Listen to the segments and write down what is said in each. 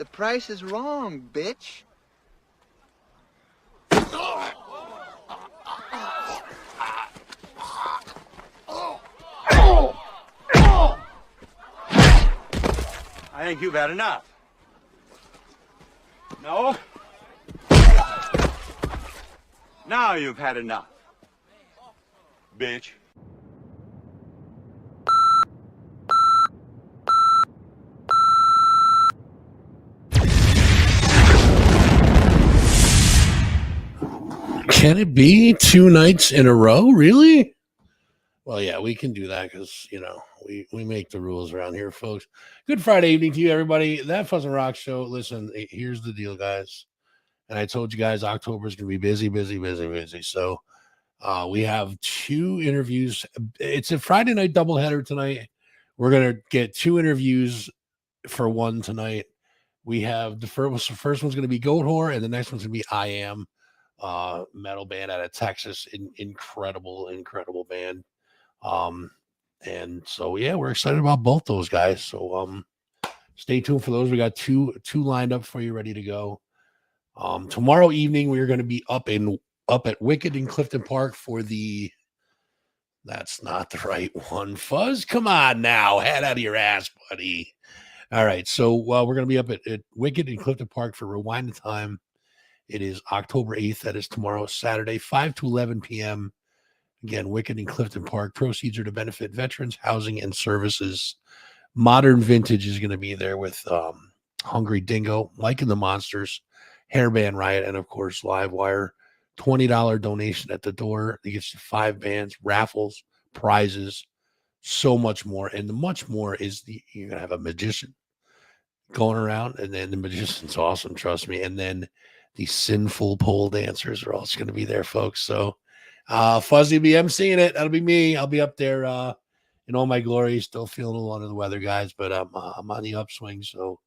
The price is wrong, bitch. I think you've had enough. No? Now you've had enough, bitch. Can it be 2 nights in a row? Really? Well, yeah, we can do that because, we make the rules around here, folks. Good Friday evening to you, everybody. That Fuzz and Rock show. Listen, here's the deal, guys. And I told you guys October is going to be busy, busy, busy, busy. So we have 2 interviews. It's a Friday night doubleheader tonight. We're going to get 2 interviews for one tonight. We have the first one's going to be Goatwhore, and the next one's going to be I Am, metal band out of Texas. Incredible band. And so yeah, we're excited about both those guys. So stay tuned for those. We got two lined up for you, ready to go. Tomorrow evening we're going to be up at Wicked in Clifton Park for the. That's not the right one, Fuzz. Come on now, head out of your ass, buddy. All right, so we're going to be up at Wicked in Clifton Park for Rewind the Time. It is October 8th. That is tomorrow, Saturday, 5 to 11 p.m. Again, Wicked in Clifton Park. Proceeds are to benefit veterans, housing, and services. Modern Vintage is going to be there with Hungry Dingo, Mike and the Monsters, Hairband Riot, and, of course, Livewire. $20 donation at the door. It gets you 5 bands, raffles, prizes, so much more. And the much more is you're going to have a magician going around, and then the magician's awesome, trust me. And then the sinful pole dancers are also going to be there, folks. So Fuzzy will be emceeing it. That'll be me. I'll be up there in all my glory. Still feeling a little under the weather, guys, but I'm on the upswing, so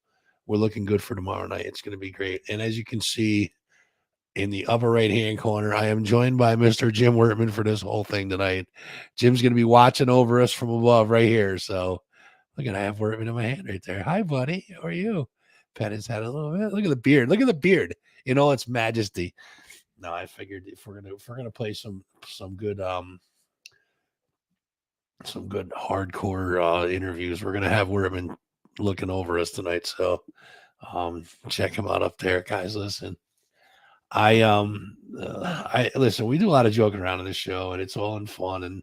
we're looking good for tomorrow night. It's going to be great. And as you can see in the upper right-hand corner, I am joined by Mr. Jim Wortman for this whole thing tonight. Jim's going to be watching over us from above right here. So look at I have Wortman in my hand right there. Hi, buddy. How are you? Pet his head a little bit. Look at the beard. Look at the beard in all its majesty. No, I figured if we're gonna play some good hardcore interviews, we're gonna have Wortman looking over us tonight. So check him out up there, guys. Listen, I listen. We do a lot of joking around on this show, and it's all in fun, and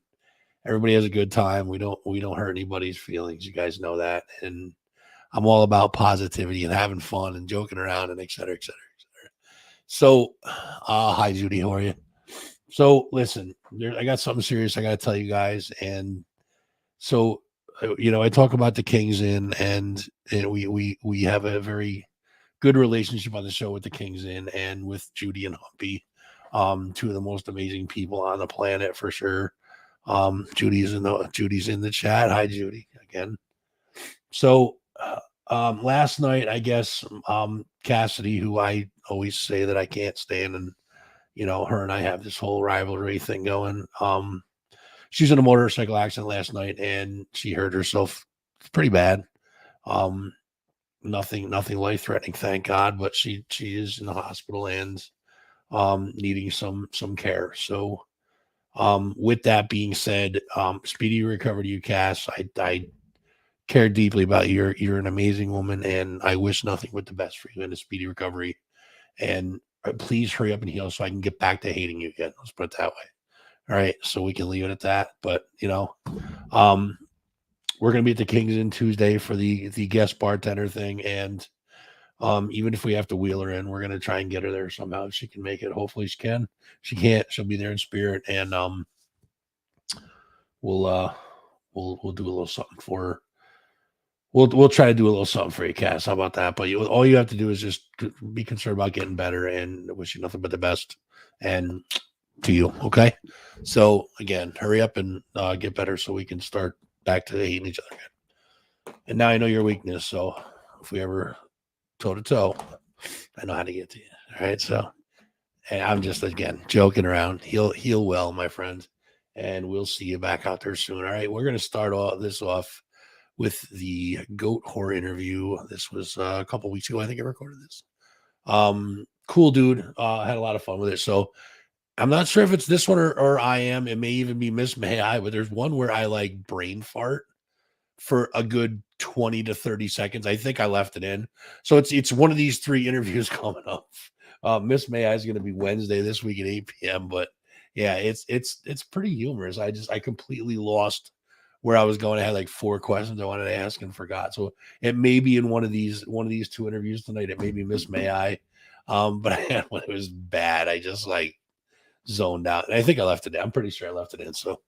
everybody has a good time. We don't hurt anybody's feelings. You guys know that, and I'm all about positivity and having fun and joking around and et cetera, et cetera, et cetera. So, hi, Judy. How are you? So, listen, I got something serious I got to tell you guys. And so, I talk about the Kings Inn, and we have a very good relationship on the show with the Kings Inn and with Judy and Humpy, 2 of the most amazing people on the planet for sure. Judy's in the chat. Hi, Judy, again. So, last night, I guess, Cassidy, who I always say that I can't stand, and her and I have this whole rivalry thing going. She's in a motorcycle accident last night, and she hurt herself pretty bad. Nothing life threatening, thank God, but she is in the hospital and needing some care. So, with that being said, speedy recovery to you, Cass. I care deeply about you. You're an amazing woman, and I wish nothing but the best for you in a speedy recovery. And please hurry up and heal so I can get back to hating you again. Let's put it that way. All right, so we can leave it at that. But we're gonna be at the Kings Inn Tuesday for the guest bartender thing, and even if we have to wheel her in, we're gonna try and get her there somehow if she can make it. Hopefully she can. If she can't, she'll be there in spirit, and we'll do a little something for her. We'll try to do a little something for you, Cass. How about that? But all you have to do is just be concerned about getting better, and wish you nothing but the best. And to you, okay? So again, hurry up and get better so we can start back to hating each other again. And now I know your weakness, so if we ever toe to toe, I know how to get to you. All right, so and I'm just again joking around. Heal well, my friend, and we'll see you back out there soon. All right, we're gonna start this off with the Goatwhore interview. This was a couple weeks ago. I think I recorded this. Cool dude. Had a lot of fun with it. So I'm not sure if it's this one or I Am. It may even be Miss May I, but there's one where I like brain fart for a good 20 to 30 seconds. I think I left it in. So it's one of these 3 interviews coming up. Miss May I is going to be Wednesday this week at 8 p.m. But yeah, it's pretty humorous. I completely lost where I was going. I had like 4 questions I wanted to ask and forgot. So it may be in one of these 2 interviews tonight. It may be Miss May I. But I had when it was bad, I just like zoned out. And I think I left it in. I'm pretty sure I left it in. So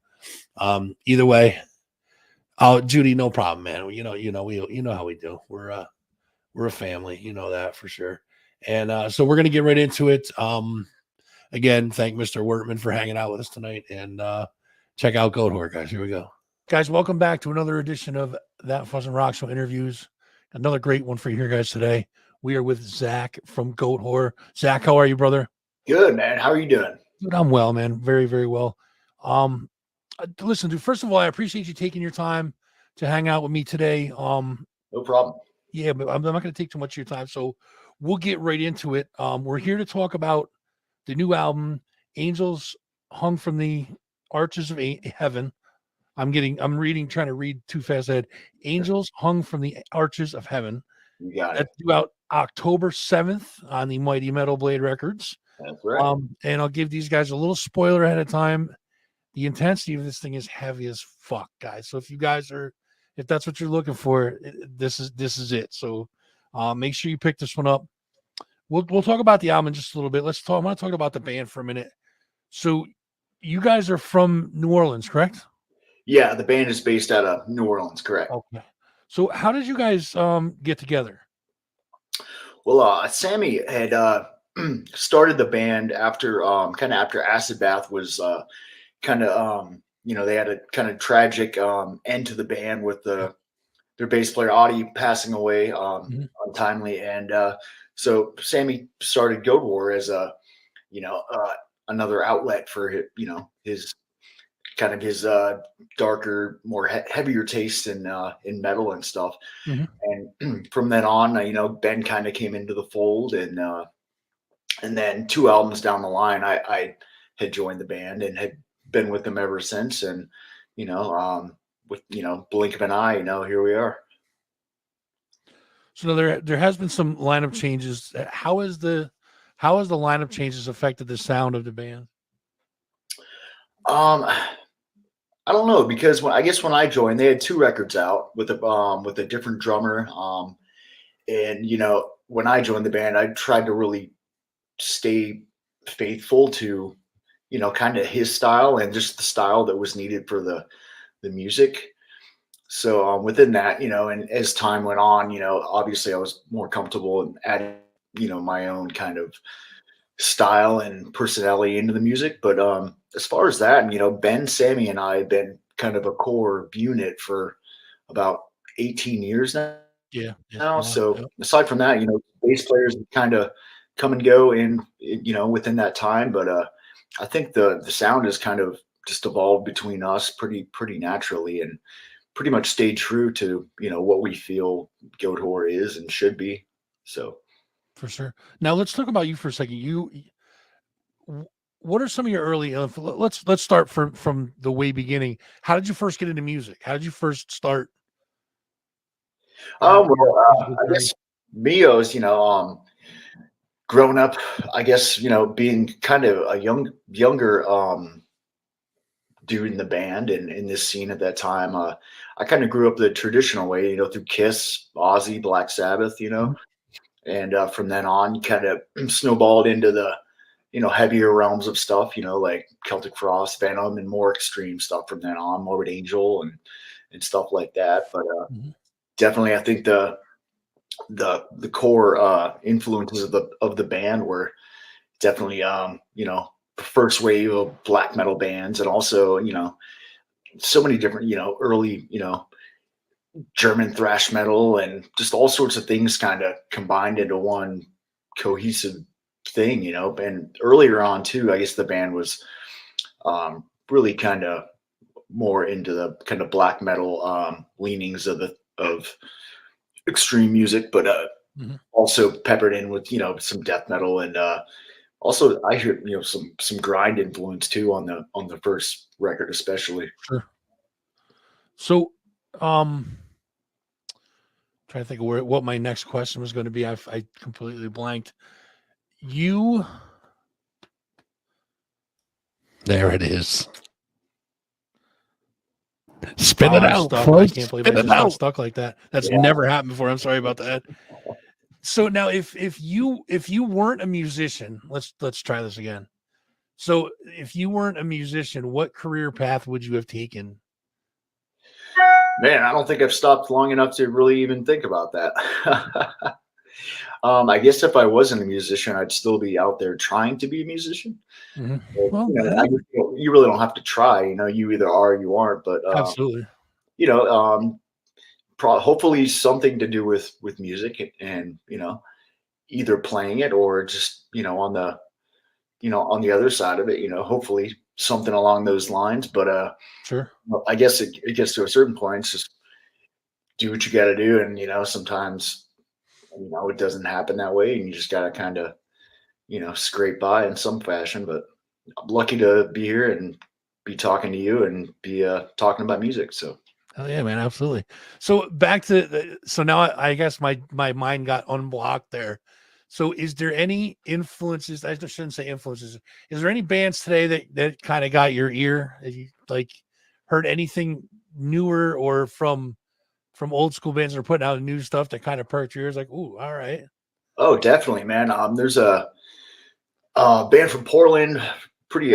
either way. Oh, Judy, no problem, man. You know how we do. We're a family, you know that for sure. And so we're gonna get right into it. Again, thank Mr. Wertman for hanging out with us tonight, and check out Goatwhore, guys. Here we go, guys. Welcome back to another edition of That Fuzz and Rock Show interviews. Another great one for you here, guys. Today we are with Zach from Goatwhore. Zach, how are you, brother? Good, man. How are you doing? Dude, I'm well, man. Very, very well. Listen, dude, first of all, I appreciate you taking your time to hang out with me today. No problem. Yeah, but I'm not going to take too much of your time, so we'll get right into it. We're here to talk about the new album, Angels Hung from the Arches of Heaven. I'm trying to read too fast ahead. Angels Hung from the Arches of Heaven. You got it. That's due out October 7th on the Mighty Metal Blade Records. That's right. And I'll give these guys a little spoiler ahead of time. The intensity of this thing is heavy as fuck, guys. So if that's what you're looking for, this is it. So make sure you pick this one up. We'll talk about the album in just a little bit. I want to talk about the band for a minute. So you guys are from New Orleans, correct? Yeah, the band is based out of New Orleans, correct. Okay. So how did you guys get together? Well, Sammy had started the band after after Acid Bath was they had a kind of tragic end to the band with their bass player Audie passing away untimely, and so Sammy started Goatwhore as another outlet for his darker, more heavier taste in metal and stuff. And from then on, Ben kind of came into the fold, and then 2 albums down the line, I had joined the band and had been with them ever since. And with blink of an eye, here we are. So there has been some lineup changes. How has the lineup changes affected the sound of the band? I don't know, because when I joined, they had 2 records out with a different drummer. And when I joined the band, I tried to really stay faithful to kind of his style and just the style that was needed for the music. So within that, and as time went on, obviously I was more comfortable in adding, my own kind of style and personality into the music. But as far as that, Ben, Sammy, and I have been kind of a core unit for about 18 years now. Yeah. So aside from that, bass players kind of come and go in, within that time. But I think the sound has kind of just evolved between us pretty naturally, and pretty much stayed true to what we feel Goatwhore is and should be. So for sure. Now let's talk about you for a second. What are some of your early? Let's start from the way beginning. How did you first get into music? How did you first start? I guess Mio's, growing up, I guess, being kind of a younger dude in the band and in this scene at that time, I kind of grew up the traditional way, through Kiss, Ozzy, Black Sabbath, and from then on, kind of snowballed into the, heavier realms of stuff, like Celtic Frost, Venom, and more extreme stuff from then on, Morbid Angel and stuff like that. But definitely, I think the core influences of the band were definitely the first wave of black metal bands, and also so many different early German thrash metal, and just all sorts of things kind of combined into one cohesive thing. And earlier on too, I guess the band was really kind of more into the kind of black metal leanings of the of extreme music, but Mhm. also peppered in with some death metal and also I hear some grind influence too on the first record especially. Sure. So, trying to think of what my next question was going to be. I completely blanked. You There it is. Spit it Um, out, stuck. I folks. can't believe I Spit it just got out. stuck like that. That's yeah. never happened before. I'm sorry about that. So now, if you weren't a musician, let's try this again. So if you weren't a musician, what career path would you have taken? Man, I don't think I've stopped long enough to really even think about that. I guess if I wasn't a musician, I'd still be out there trying to be a musician. Mhm. But, Well, you really don't have to try. You either are or you aren't. But absolutely. you know, hopefully something to do with music and either playing it or just on the other side of it. Hopefully something along those lines. But Sure. well, I guess it gets to a certain point. It's just do what you got to do, and sometimes it doesn't happen that way, and you just got to kind of scrape by in some fashion. But I'm lucky to be here and be talking to you and be talking about music. So Oh yeah, man, absolutely. So back to so now I guess my mind got unblocked there. So is there any influences? I shouldn't say influences. Is there any bands today that kind of got your ear? Have you like heard anything newer or from old school bands that are putting out new stuff that kind of perked your ears? Like, ooh, all right, oh, definitely, man. There's a band from Portland, pretty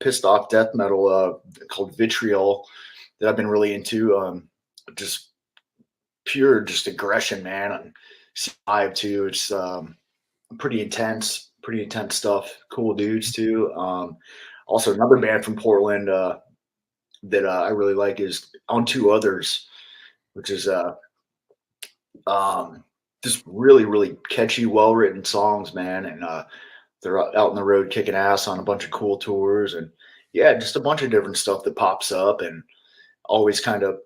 pissed off death metal called Vitriol that I've been really into. Just pure, just aggression, man. And live too. It's pretty intense stuff. Cool dudes too. Also, another band from Portland that I really like is On Two Others, which is um, just really, really catchy, well written songs, man. And they're out on the road kicking ass on a bunch of cool tours, and yeah, just a bunch of different stuff that pops up, and always kind of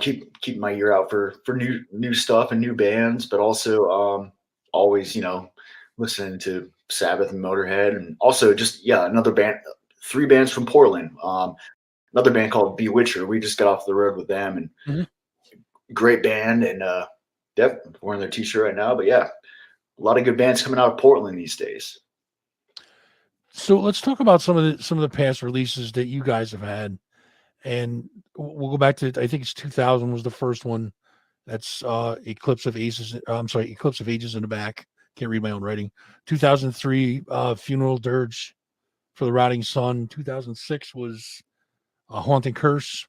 keep my ear out for new stuff and new bands, but also always listening to Sabbath and Motorhead, and also just another band, three bands from Portland. Another band called Bewitcher. We just got off the road with them, and Mhm. great band, and yep, wearing their t-shirt right now. But yeah, a lot of good bands coming out of Portland these days. So let's talk about some of the past releases that you guys have had, and we'll go back to I think it's 2000 was the first one. That's Eclipse of Aces. I'm sorry, Eclipse of Ages in the back. Can't read my own writing. 2003 Funeral Dirge for the Rotting Sun. 2006 was Haunting Curse.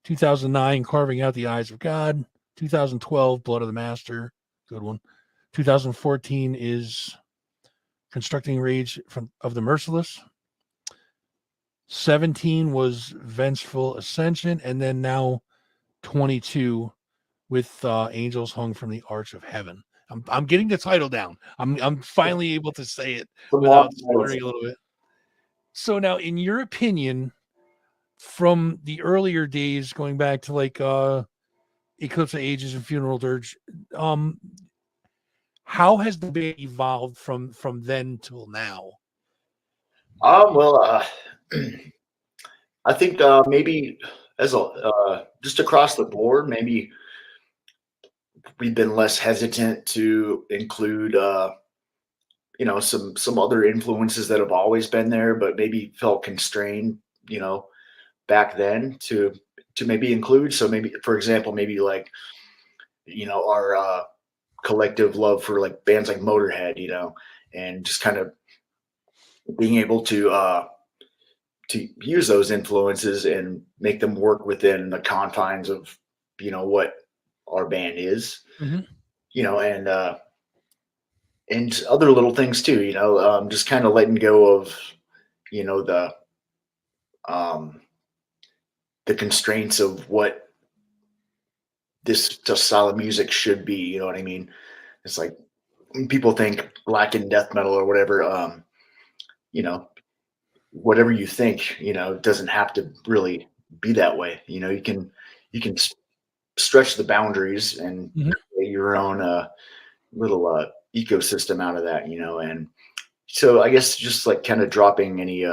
2009 Carving Out the Eyes of God. 2012 Blood of the Master. Good one. 2014 is Constructing Rage from of the Merciless. 17 was Vengeful Ascension, and then now 22 with Angels Hung from the Arch of Heaven. I'm getting the title down. I'm finally able to say it Some without long stuttering a little bit. So now, in your opinion, from the earlier days, going back to like Eclipse of Ages and Funeral Dirge, um, how has the band evolved from then till now? Well, I think maybe as a just across the board, maybe we've been less hesitant to include some other influences that have always been there, but maybe felt constrained, you know, back then to maybe include. So maybe, for example, maybe like our collective love for like bands like Motorhead, and just kind of being able to use those influences and make them work within the confines of what our band is, Mhm. and other little things too, just kind of letting go of you know the um the constraints of what this just style of music should be. You know what I mean? It's like when people think black and death metal or whatever. You know, whatever you think, it doesn't have to really be that way. You can stretch the boundaries and Mhm. create your own little ecosystem out of that, and so I guess just like kind of dropping any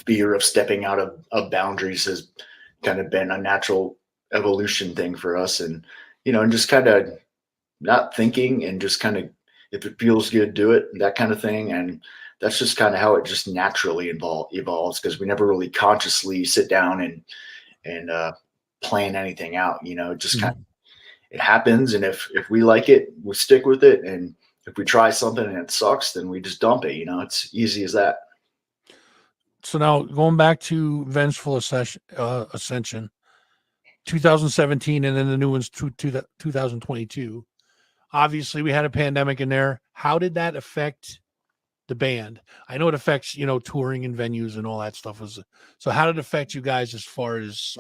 fear of stepping out of boundaries has kind of been a natural evolution thing for us, and just kind of not thinking and just kind of, if it feels good, do it, that kind of thing. And that's just kind of how it just naturally evolves, because we never really consciously sit down and plan anything out. It just kind Mhm. of, it happens, and if we like it, we stick with it, and if we try something and it sucks, then we just dump it. It's easy as that. So now going back to Vengeful Ascension, 2017, and then the new one's 2022. Obviously, we had a pandemic in there. How did that affect the band? I know it affects, touring and venues and all that stuff. So how did it affect you guys as far as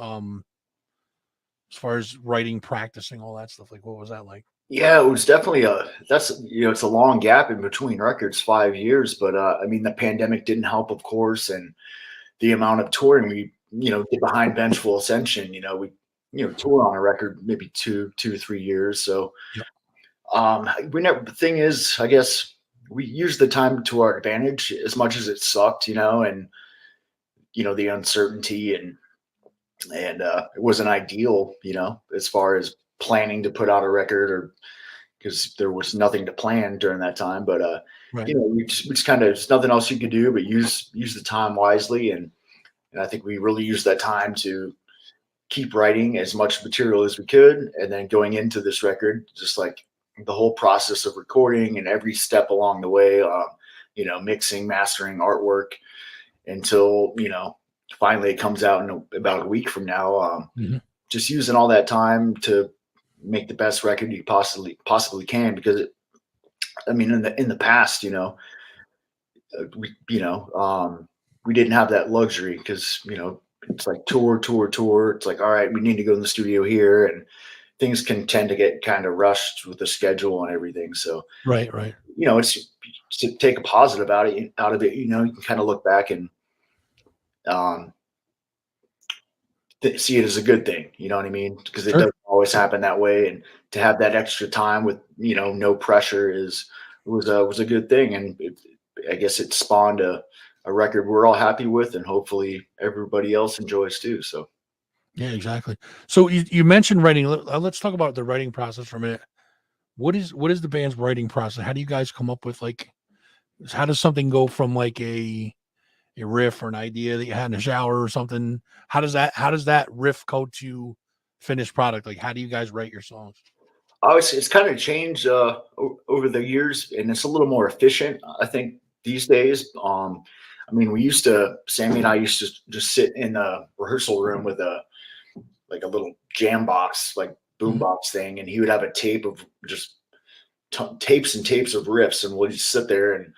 writing, practicing, all that stuff? Like, what was that like? Yeah, it was definitely it's a long gap in between records, 5 years, but I mean, the pandemic didn't help, of course, and the amount of touring we did behind Vengeful Ascension. We tour on a record maybe 2 to 3 years. So Yep. we never. The thing is, I guess we used the time to our advantage as much as it sucked, and the uncertainty, and it wasn't ideal, as far as planning to put out a record, or because there was nothing to plan during that time. But Right. we just kind of, there's nothing else you could do but use the time wisely, and I think we really used that time to keep writing as much material as we could, and then going into this record, just like the whole process of recording and every step along the way, mixing, mastering, artwork, until finally it comes out in about a week from now. Mhm. Just using all that time to make the best record you possibly can, because I mean, in the past, we didn't have that luxury, because it's like tour. It's like, all right, we need to go in the studio here, and things can tend to get kind of rushed with the schedule and everything. So Right. it's to take a positive out of it. You can kind of look back and um, see it as a good thing. You know what I mean? Because it Sure. doesn't always happen that way, and to have that extra time with no pressure was a good thing, and I guess it spawned a record we're all happy with, and hopefully everybody else enjoys too. So Yeah, exactly. So you mentioned writing. Let's talk about the writing process for a minute. What is the band's writing process? How do you guys come up with, like, how does something go from like a riff or an idea that you had in the shower or something? How does that riff go to finished product? Like, how do you guys write your songs? obviously it's kind of changed over the years, and it's a little more efficient, I think, these days. I mean, Sammy and I used to just sit in the rehearsal room with a little jam box, like boom Mhm. box thing, and he would have a tape of just tapes and tapes of riffs, and we'll just sit there and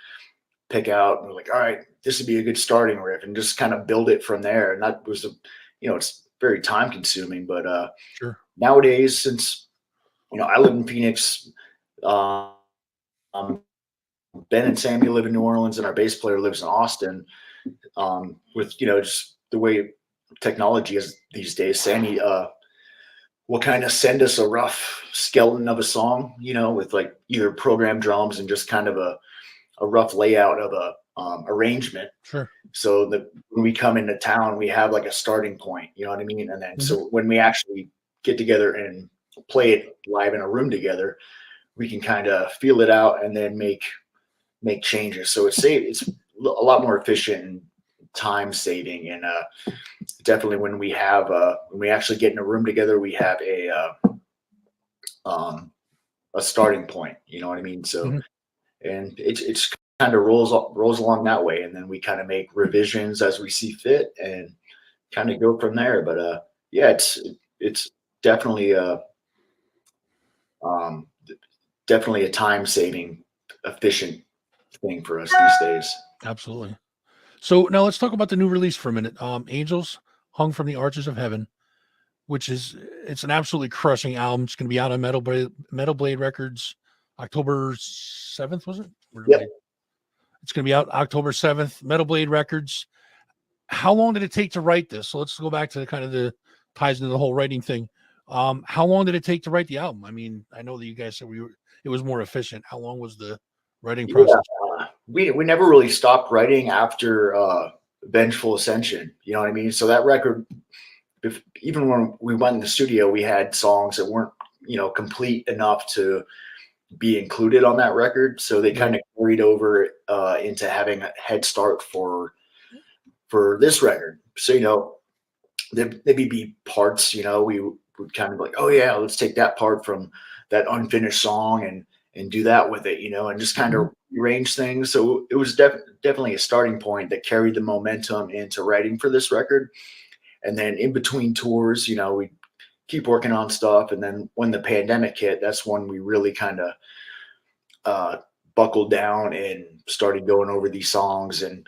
pick out, and we're like, all right, this would be a good starting riff, and just kind of build it from there. And that was it's very time consuming, but Sure. nowadays, since I live in Phoenix, um, Ben and Sammy live in New Orleans, and our bass player lives in Austin. With just the way technology is these days, Sammy will kind of send us a rough skeleton of a song, with like either programmed drums and just kind of a rough layout of a arrangement, Sure. so that when we come into town, we have like a starting point. You know what I mean? And then Mhm. so when we actually get together and play it live in a room together, we can kind of feel it out and then make changes. So it's a lot more efficient and time saving. And definitely when we actually get in a room together, we have um, a starting point. You know what I mean? So, Mhm. and it's kind of rolls along that way, and then we kind of make revisions as we see fit, and kind of go from there. But yeah, it's definitely um, definitely a time saving, efficient thing for us these days. Absolutely. So now let's talk about the new release for a minute. Angels Hung from the Arches of Heaven, which it's an absolutely crushing album. It's going to be out on Metal Blade Records October 7th, was it? Yep. It's going to be out October 7th, Metal Blade Records. How long did it take to write this? So let's go back to kind of the ties into the whole writing thing. How long did it take to write the album? I mean, I know that you guys said it was more efficient. How long was the writing Yeah, process? we never really stopped writing after Vengeful Ascension. You know what I mean? So that record, even when we went in the studio, we had songs that weren't complete enough to be included on that record. So they kind of carried over into having a head start for this record. So there'd maybe be parts, we would kind of like, oh yeah, let's take that part from that unfinished song and do that with it, and just kind of arrange things. So it was definitely a starting point that carried the momentum into writing for this record. And then in between tours, we keep working on stuff. And then when the pandemic hit, that's when we really kind of buckled down and started going over these songs and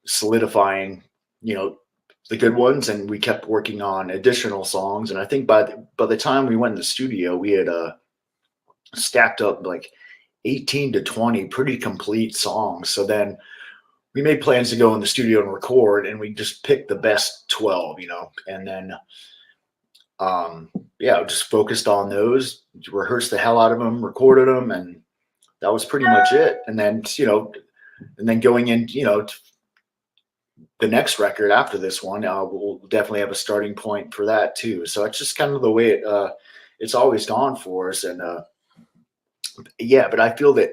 solidifying, the good ones. And we kept working on additional songs. And I think by the time we went in the studio, we had stacked up like 18 to 20 pretty complete songs. So then we made plans to go in the studio and record, and we just picked the best 12, and then just focused on those, rehearsed the hell out of them, recorded them, and that was pretty much it. And then going in, the next record after this one, we'll definitely have a starting point for that too. So it's just kind of the way it's always gone for us. And but I feel that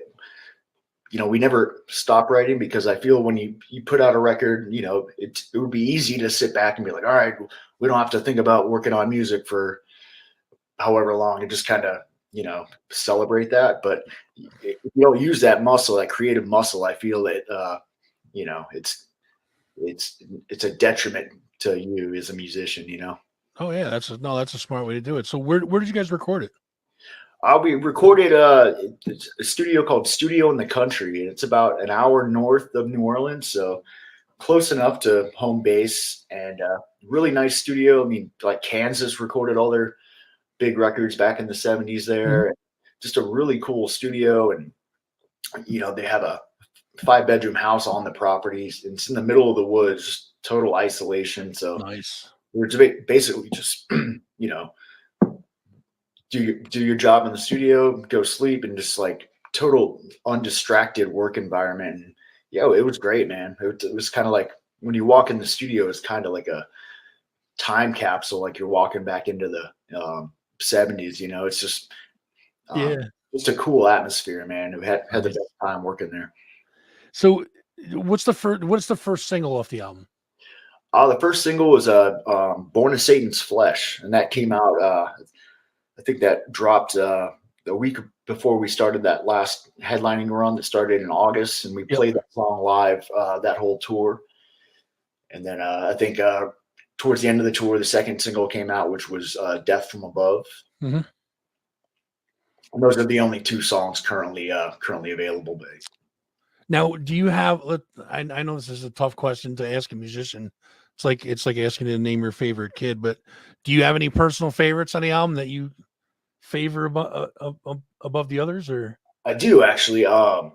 we never stop writing, because I feel when you put out a record, it would be easy to sit back and be like, all right, we don't have to think about working on music for however long, and just kind of celebrate that. But if you don't use that muscle, that creative muscle, I feel that it's a detriment to you as a musician. Oh yeah, that's a smart way to do it. So where did you guys record it? We recorded a studio called Studio in the Country. It's about an hour north of New Orleans, so close enough to home base, and really nice studio. I mean, like Kansas recorded all their big records back in the 70s there. Mm-hmm. Just a really cool studio, and they have a 5-bedroom house on the properties. It's in the middle of the woods, total isolation. So Nice. we're basically just do your job in the studio, go sleep, and just like total undistracted work environment. And it was great, man. It was kind of like when you walk in the studio, it's kind of like a time capsule, like you're walking back into the 70s. It's just just a cool atmosphere, man. We had the best time working there. So what's the first single off the album? The first single was Born of Satan's Flesh, and that came out I think that dropped a week before we started that last headlining run that started in August, and we played that song live that whole tour. And then I think towards the end of the tour, the second single came out, which was Death from Above. Mm-hmm. And those are the only two songs currently available. Now, do you have? I know this is a tough question to ask a musician. It's like asking you to name your favorite kid, but do you have any personal favorites on the album that you favor above the others? Or I do actually. It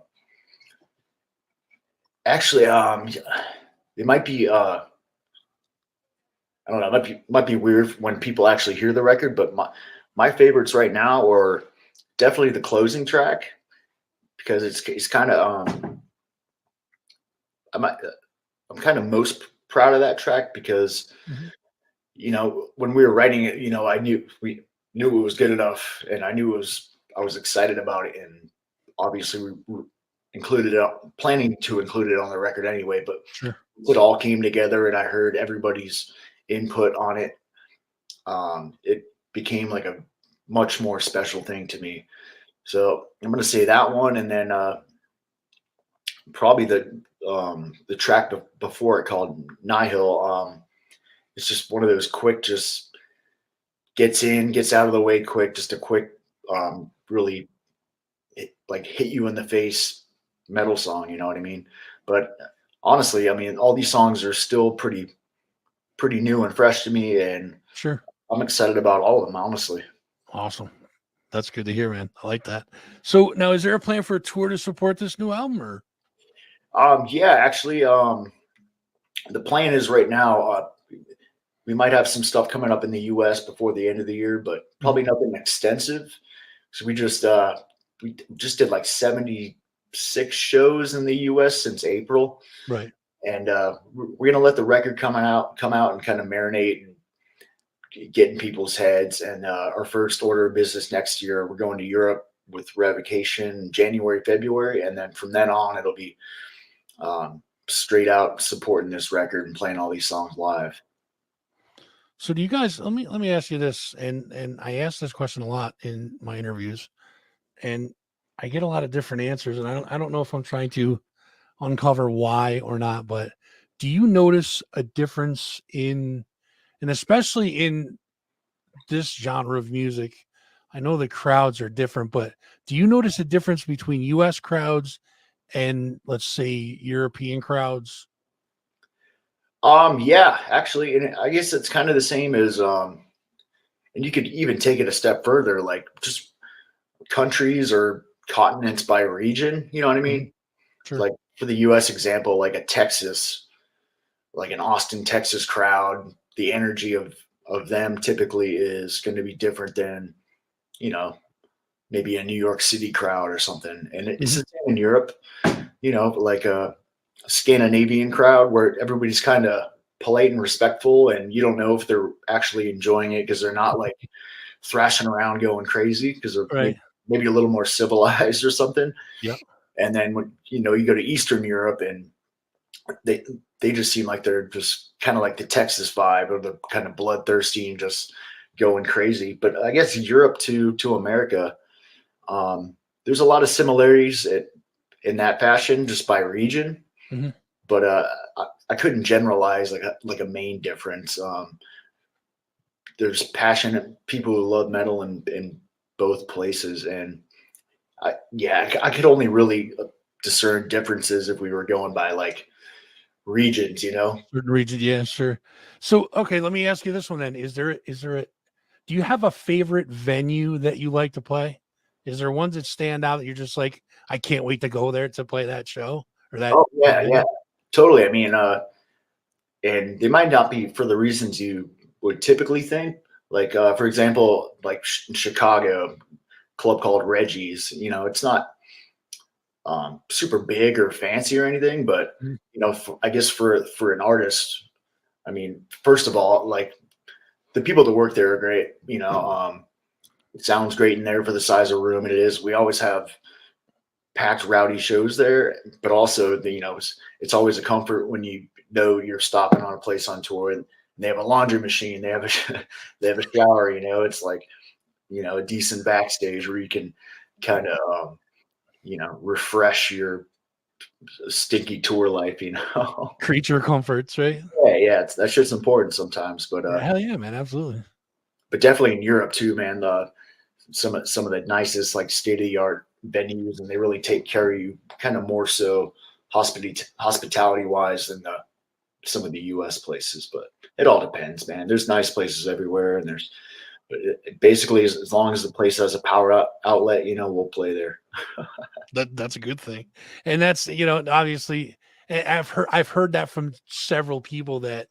might be. I don't know. It might be weird when people actually hear the record, but my favorites right now are definitely the closing track, because it's kind of I'm kind of most proud of that track, because when we were writing it, I knew we knew it was good enough, and I was excited about it, and obviously we included it, planning to include it on the record anyway. But it all came together, and I heard everybody's input on it. It became like a much more special thing to me. So I'm going to say that one, and then probably the track before it, called Nihil. It's just one of those quick, just gets out of the way quick, just a quick, really hit you in the face metal song. You know what I mean? But honestly, I mean, all these songs are still pretty new and fresh to me, and I'm excited about all of them, honestly. Awesome. That's good to hear, man. I like that. So now, is there a plan for a tour to support this new album, or? Yeah, actually, the plan is right now, we might have some stuff coming up in the US before the end of the year, but probably nothing extensive. So we just did like 76 shows in the US since April. Right. And we're gonna let the record come out and kind of marinate and get in people's heads. And our first order of business next year, we're going to Europe with Revocation January, February, and then from then on, it'll be straight out supporting this record and playing all these songs live. So do you guys? Let me ask you this, and I ask this question a lot in my interviews, and I get a lot of different answers, and I don't know if I'm trying to uncover why or not, but do you notice a difference in, and especially in this genre of music? I know the crowds are different, but do you notice a difference between US crowds and, let's say, European crowds? Yeah, actually, and I guess it's kind of the same as and you could even take it a step further, like just countries or continents by region, you know what I mean? Sure. Like for the US example, like a Texas, like an Austin, Texas crowd, the energy of them typically is going to be different than, you know, maybe a New York City crowd or something. And it's the same in Europe, like a Scandinavian crowd where everybody's kind of polite and respectful, and you don't know if they're actually enjoying it because they're not like thrashing around going crazy because they're Right. maybe a little more civilized or something. Yep. And then when you go to Eastern Europe and they just seem like they're just kind of like the Texas vibe, or the kind of bloodthirsty and just going crazy. But I guess Europe to America, there's a lot of similarities in that fashion just by region. Mm-hmm. But I couldn't generalize like a main difference. There's passionate people who love metal in both places, and I could only really discern differences if we were going by like regions, Certain region, yeah, sure. So, okay, let me ask you this one then. Is there a do you have a favorite venue that you like to play? Is there ones that stand out that you're just like, I can't wait to go there to play that show or that? Oh yeah, venue? yeah, totally. I mean, and they might not be for the reasons you would typically think. Like, for example, like in Chicago, club called Reggie's. It's not super big or fancy or anything, but Mhm. I guess for an artist, I mean, first of all, like the people that work there are great. It sounds great in there for the size of room it is. We always have packed, rowdy shows there, but also it's always a comfort when you know you're stopping on a place on tour and they have a laundry machine, they have a they have a shower. It's like a decent backstage where you can kind of refresh your stinky tour life. Creature comforts, right? Yeah, that shit's important sometimes, but Yeah, hell yeah, man, absolutely. definitely in Europe too, man. Some of the nicest like state of the art venues, and they really take care of you, kind of more so hospitality wise than some of the U.S. places. But it all depends, man. There's nice places everywhere, and but basically as long as the place has a power outlet, we'll play there. That's a good thing. And that's, obviously I've heard that from several people that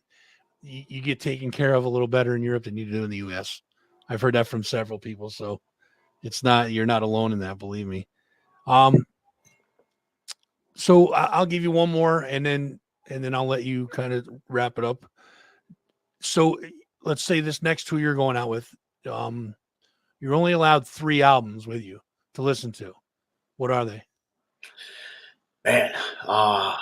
you get taken care of a little better in Europe than you do in the US. I've heard that from several people. So you're not alone in that, believe me. So I'll give you one more and then I'll let you kind of wrap it up. So let's say this next tour you're going out with, you're only allowed 3 albums with you to listen to. What are they? Man, all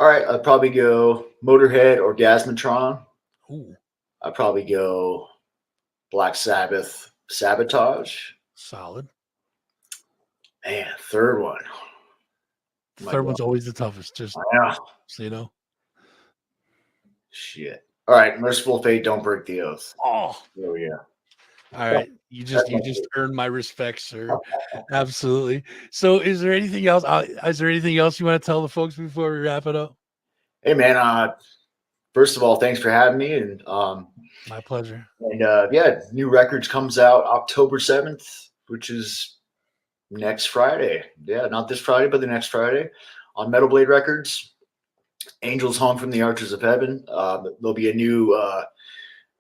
right, I'd probably go Motorhead or Gasmatron. Ooh, I'd probably go Black Sabbath, Sabotage. solid. Man, third one. Third one's always the toughest, just Yeah. so you know. Shit. All right, Merciful Fate, Don't Break the Oath. Oh, Oh yeah. all right. You just earned my respect, sir. Absolutely. So is there anything else? Is there anything else you want to tell the folks before we wrap it up? Hey man, first of all, thanks for having me, and My pleasure. yeah, new records comes out October 7th, which is next Friday. Yeah, not this Friday, but the next Friday on Metal Blade Records. Angels Hung from the Arches of Heaven. There'll be a new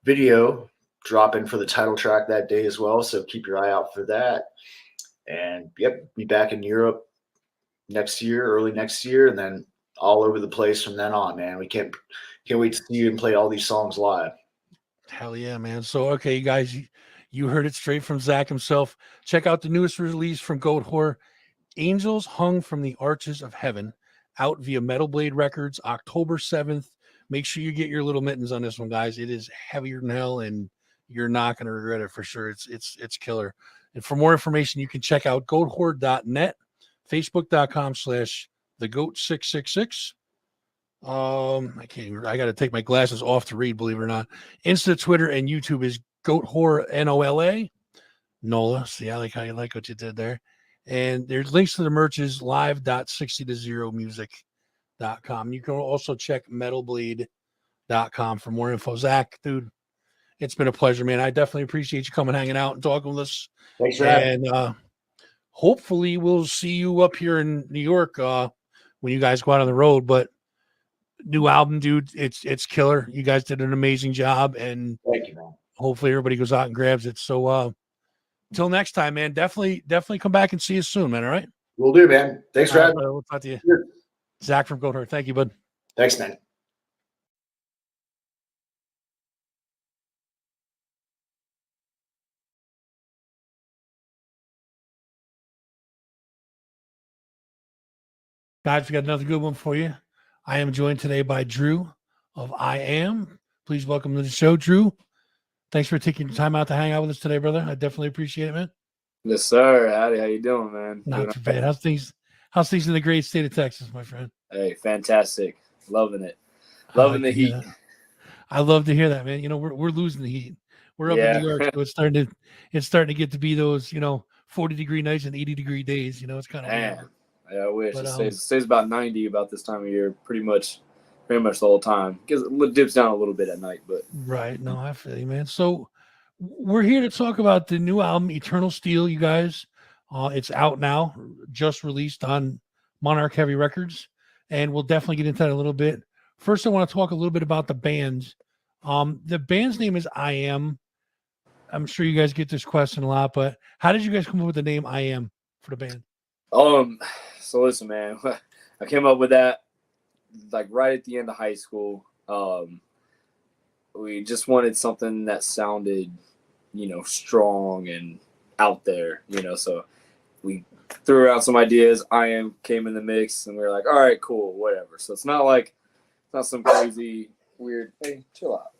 video dropping for the title track that day as well, so keep your eye out for that. And yep, be back in Europe next year, early next year, and then all over the place from then on, man. We can't wait to see you and play all these songs live. Hell yeah, man. So, okay, you guys, you heard it straight from Zach himself. Check out the newest release from Goatwhore, Angels Hung from the Arches of Heaven, out via Metal Blade Records, October 7th. Make sure you get your little mittens on this one, guys. It is heavier than hell, and you're not going to regret it for sure. It's killer. And for more information, you can check out goatwhore.net, facebook.com/thegoat666. I got to take my glasses off to read, believe it or not. Insta, Twitter, and YouTube is Goatwhore, NOLA. Nola. See, I like how you like what you did there. And there's links to the merches, live.60tomusic.com. You can also check metalbleed.com for more info. Zach, dude, it's been a pleasure, man. I definitely appreciate you coming, hanging out, and talking with us. Thanks for having me. And hopefully we'll see you up here in New York when you guys go out on the road. But new album, dude, it's killer. You guys did an amazing job, and Thank you, man. hopefully everybody goes out and grabs it. So till next time, man, definitely come back and see us soon, man. All right. We'll do, man. Thanks for having me. We'll talk to you. Sure. Zach from Goatwhore. Thank you, bud. Thanks, man. Guys, we got another good one for you. I am joined today by Drew of I Am. Please welcome to the show, Drew. Thanks for taking time out to hang out with us today, brother. I definitely appreciate it, man. Yes, sir. Howdy, how you doing, man? Not too bad. How's things in the great state of Texas, my friend? Hey, fantastic. Loving it. Loving the heat. I love to hear that, man. You know, we're losing the heat. We're up in New York, so it's starting to get to be those, 40-degree nights and 80-degree days. It's kind of weird. Yeah, I wish. It stays about 90 about this time of year, pretty much the whole time. It dips down a little bit at night, but right. No, I feel you, man. So we're here to talk about the new album, Eternal Steel, you guys. It's out now, just released on Monarch Heavy Records, and we'll definitely get into that a little bit. First, I want to talk a little bit about the band. The band's name is I Am. I'm sure you guys get this question a lot, but how did you guys come up with the name I Am for the band? So listen, man, I came up with that like right at the end of high school. We just wanted something that sounded, strong and out there, so we threw around some ideas. I Am came in the mix, and we were like, all right, cool, whatever. So it's not some crazy weird, hey, chill out.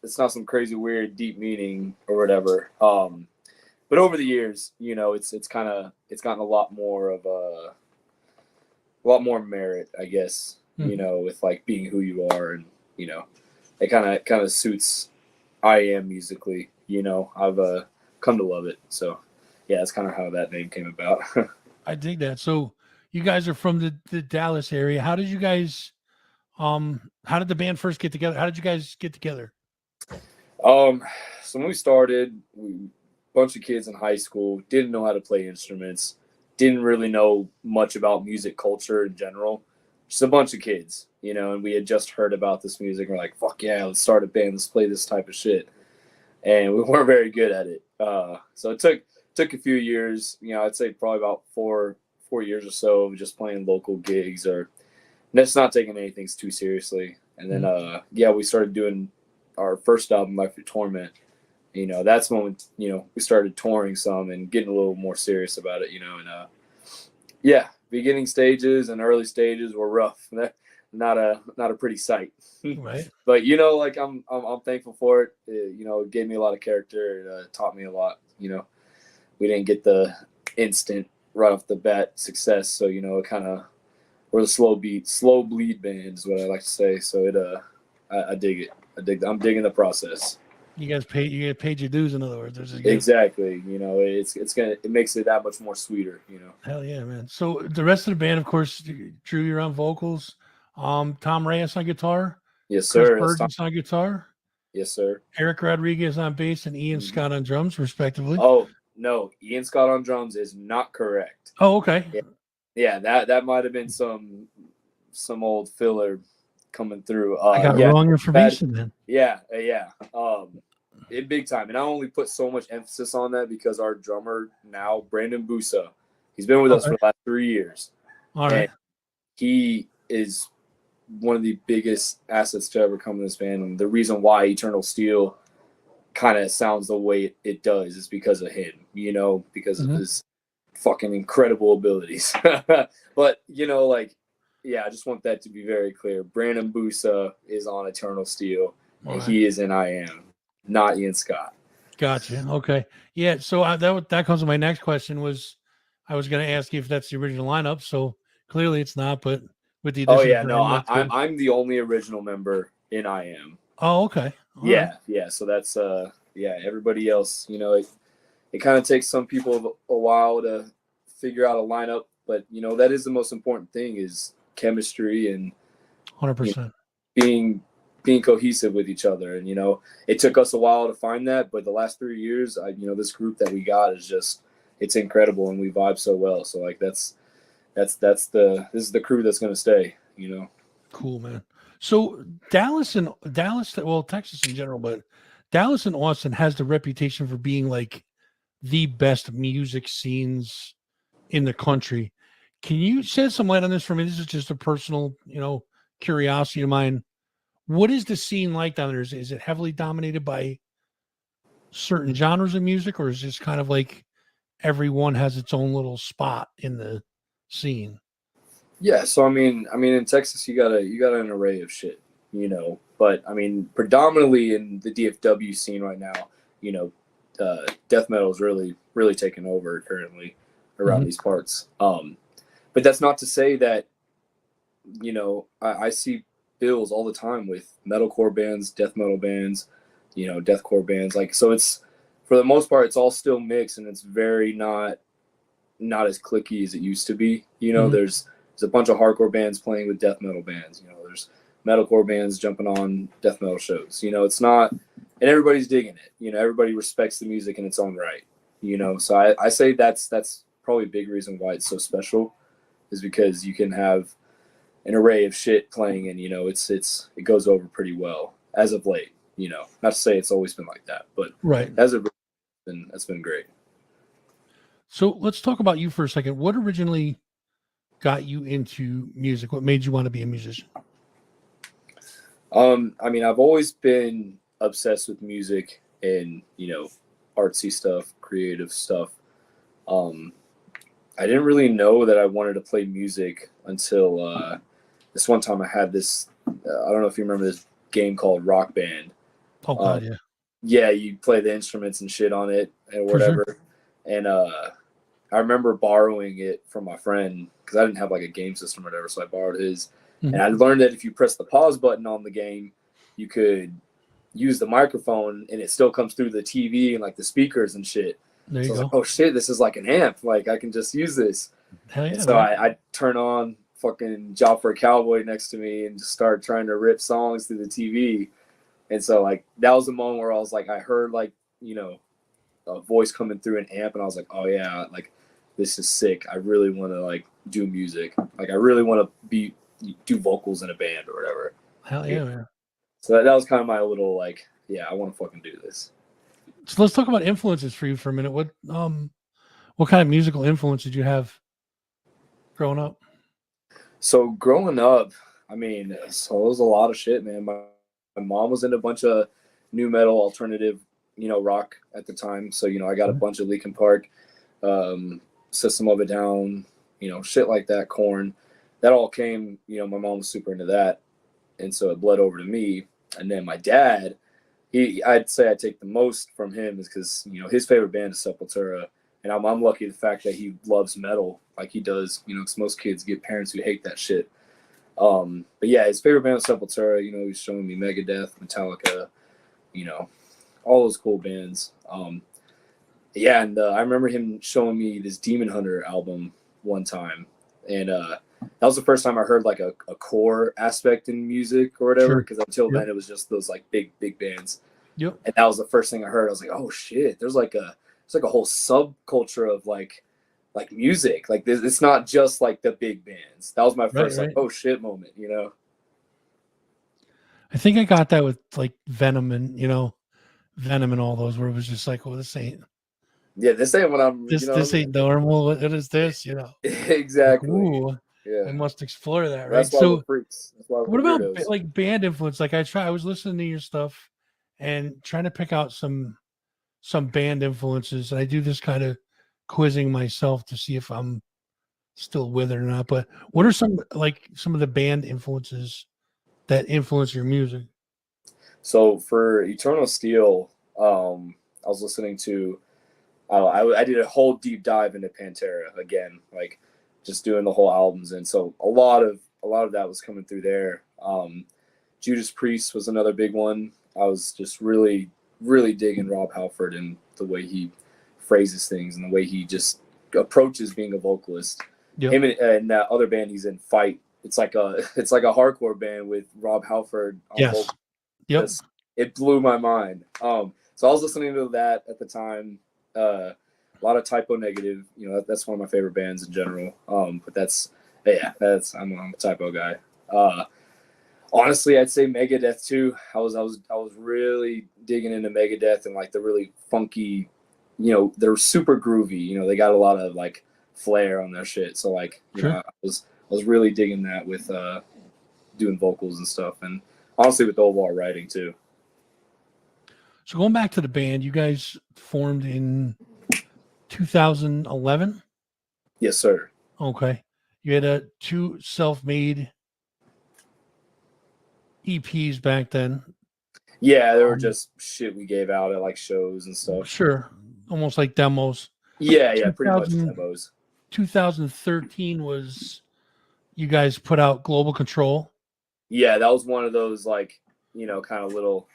It's not some crazy weird deep meaning or whatever. But over the years, it's gotten a lot more merit, I guess, with like being who you are, and it kind of suits I Am musically. I've come to love it. So yeah, that's kind of how that name came about. I dig that. So you guys are from the Dallas area. How did you guys how did the band first get together? How did you guys get together? So when we started, bunch of kids in high school, didn't know how to play instruments, didn't really know much about music culture in general. Just a bunch of kids, and we had just heard about this music. We're like, fuck yeah, let's start a band, let's play this type of shit. And we weren't very good at it. So it took a few years, I'd say probably about four years or so of just playing local gigs or just not taking anything too seriously. And then, we started doing our first album, Life of Torment. That's when we started touring some and getting a little more serious about it, and beginning stages and early stages were rough. Not a pretty sight. Right. But I'm thankful for it. It gave me a lot of character. It taught me a lot. We didn't get the instant right off the bat success, so it kind of we're the slow bleed band is what I like to say. So I dig it. I'm digging the process. You guys paid your dues, in other words. Exactly. It makes it that much more sweeter, Hell yeah, man. So the rest of the band, of course, Drew, you're on vocals. Tom Reyes on guitar. Yes, sir. Chris Burgess on guitar. Yes, sir. Eric Rodriguez on bass and Ian Scott on drums, respectively. Oh, no. Ian Scott on drums is not correct. Oh, okay. Yeah, that might have been some old filler coming through. I got wrong information then. Yeah. It big time. And I only put so much emphasis on that because our drummer now, Brandon Busa, he's been with us for the last 3 years. All right. And he is one of the biggest assets to ever come in this band. And the reason why Eternal Steel kind of sounds the way it does is because of him, because of his fucking incredible abilities. But, I just want that to be very clear. Brandon Busa is on Eternal Steel, and he is in I Am, not Ian Scott. Gotcha. Okay. Yeah. So that comes to my next question was, I was going to ask you if that's the original lineup. So clearly it's not, but with the addition I'm the only original member in I Am. Oh, okay. All right. So that's everybody else. It kind of takes some people a while to figure out a lineup, but that is the most important thing is chemistry and 100% being cohesive with each other. And it took us a while to find that, but the last 3 years, this group that we got is just it's incredible, and we vibe so well. So this is the crew that's gonna stay. Cool, man. So Dallas, well, Texas in general, but Dallas and Austin has the reputation for being like the best music scenes in the country. Can you shed some light on this for me? This is just a personal, curiosity of mine. What is the scene like down there? Is it heavily dominated by certain genres of music, or is it just kind of like everyone has its own little spot in the scene? Yeah, so I mean, in Texas, you got an array of shit, But I mean, predominantly in the DFW scene right now, death metal is really, really taking over currently around these parts. But that's not to say that, I see bills all the time with metalcore bands, death metal bands, deathcore bands. Like, so it's for the most part, it's all still mixed, and it's very not as cliquey as it used to be. There's a bunch of hardcore bands playing with death metal bands. There's metalcore bands jumping on death metal shows. It's not, and everybody's digging it. Everybody respects the music in its own right. So I say that's probably a big reason why it's so special, is because you can have an array of shit playing, and it goes over pretty well as of late. Not to say it's always been like that, but as of that's been great. So let's talk about you for a second. What originally got you into music? What made you want to be a musician? I've always been obsessed with music and, artsy stuff, creative stuff. I didn't really know that I wanted to play music until this one time I had this, I don't know if you remember this game called Rock Band. Oh, God, yeah. Yeah, you play the instruments and shit on it and whatever. Sure. And I remember borrowing it from my friend because I didn't have like a game system or whatever, so I borrowed his. And I learned that if you press the pause button on the game, you could use the microphone and it still comes through the TV and like the speakers and shit. There you so I was go. like, oh shit, this is like an amp. Like I can just use this. Hell yeah, so I turn on fucking Job for a Cowboy next to me and just start trying to rip songs through the TV. And so like that was the moment where I was like, I heard like, a voice coming through an amp, and I was like, oh yeah, like this is sick. I really want to like do music. Like I really want to do vocals in a band or whatever. Hell yeah, man. So that was kind of my little like, yeah, I want to fucking do this. So let's talk about influences for you for a minute. What kind of musical influence did you have growing up? So growing up, so it was a lot of shit, man. My mom was into a bunch of new metal, alternative, rock at the time. So, I got a bunch of Linkin Park, System of a Down, shit like that, Korn. That all came, my mom was super into that. And so it bled over to me. And then my dad, I'd say I take the most from him is because, his favorite band is Sepultura. And I'm lucky the fact that he loves metal like he does, because most kids get parents who hate that shit. But yeah, his favorite band is Sepultura. He's showing me Megadeth, Metallica, all those cool bands. Yeah, and I remember him showing me this Demon Hunter album one time. And that was the first time I heard like a core aspect in music or whatever, because until then it was just those like big bands. Yep. And that was the first thing I heard. I was like, oh shit, there's like a whole subculture of like music. Like this, it's not just like the big bands. That was my first like, oh shit moment, I think I got that with like Venom and Venom and all those where it was just like, oh, this ain't Yeah, this ain't what I'm. this ain't normal. What is this? Like, Exactly. ooh, Yeah, I must explore that, right? that's why we're So freaks. That's why we're what about weirdos. like band influence? Like I was listening to your stuff and trying to pick out some band influences, and I do this kind of quizzing myself to see if I'm still with it or not. But what are some of the band influences that influence your music? So for Eternal Steel, I was listening to. I did a whole deep dive into Pantera again, like just doing the whole albums, and so a lot of that was coming through there. Judas Priest was another big one. I was just really, really digging Rob Halford and the way he phrases things and the way he just approaches being a vocalist. Yep. Him and that other band he's in, Fight. It's like a hardcore band with Rob Halford on Yes. vocals. Yep. It blew my mind. So I was listening to that at the time. A lot of Typo Negative. That's one of my favorite bands in general. But that's I'm a Typo guy. Honestly, I'd say Megadeth too. I was really digging into Megadeth and like the really funky. They're super groovy. They got a lot of like flair on their shit. So like, Sure. I was really digging that with doing vocals and stuff, and honestly with the overall writing too. So going back to the band, you guys formed in 2011. Yes, sir. Okay. You had two self-made EPs back then. Yeah, they were just shit we gave out at like shows and stuff. Sure. Almost like demos. Yeah, pretty much 2000 demos. 2013 was you guys put out Global Control. Yeah, that was one of those like, kind of little